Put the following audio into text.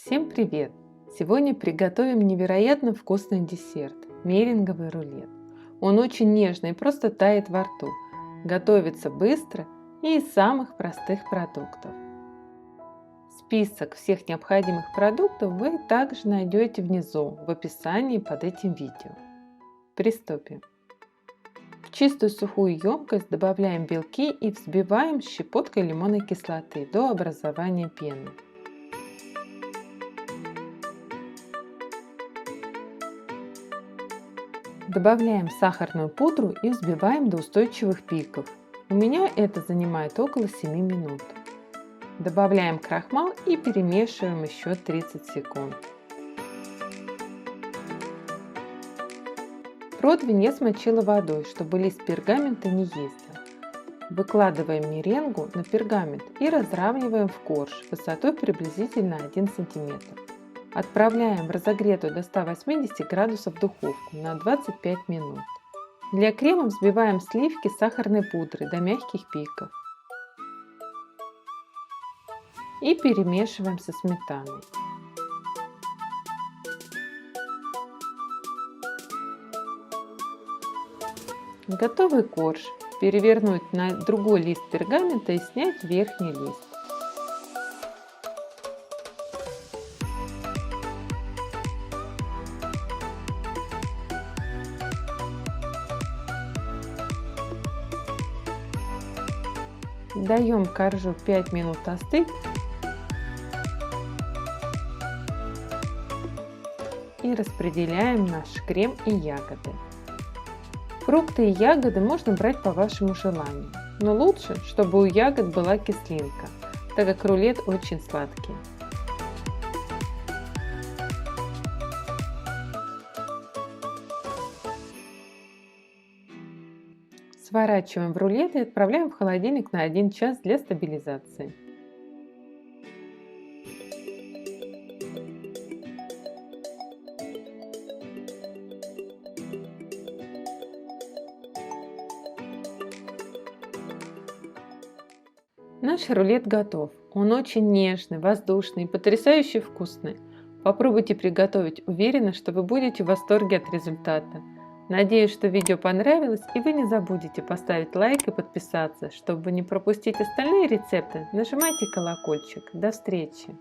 Всем привет! Сегодня приготовим невероятно вкусный десерт – меренговый рулет. Он очень нежный и просто тает во рту. Готовится быстро и из самых простых продуктов. Список всех необходимых продуктов вы также найдете внизу в описании под этим видео. Приступим. В чистую сухую емкость добавляем белки и взбиваем с щепоткой лимонной кислоты до образования пены. Добавляем сахарную пудру и взбиваем до устойчивых пиков. У меня это занимает около 7 минут. Добавляем крахмал и перемешиваем еще 30 секунд. Противень я смочила водой, чтобы лист пергамента не ездил. Выкладываем меренгу на пергамент и разравниваем в корж высотой приблизительно 1 см. Отправляем в разогретую до 180 градусов духовку на 25 минут. Для крема взбиваем сливки с сахарной пудрой до мягких пиков и перемешиваем со сметаной. Готовый корж перевернуть на другой лист пергамента и снять верхний лист. Даем коржу 5 минут остыть и распределяем наш крем и ягоды. Фрукты и ягоды можно брать по вашему желанию, но лучше, чтобы у ягод была кислинка, так как рулет очень сладкий. Сворачиваем в рулет и отправляем в холодильник на 1 час для стабилизации. Наш рулет готов. Он очень нежный, воздушный и потрясающе вкусный. Попробуйте приготовить, уверена, что вы будете в восторге от результата. Надеюсь, что видео понравилось, и вы не забудете поставить лайк и подписаться. Чтобы не пропустить остальные рецепты, нажимайте колокольчик. До встречи!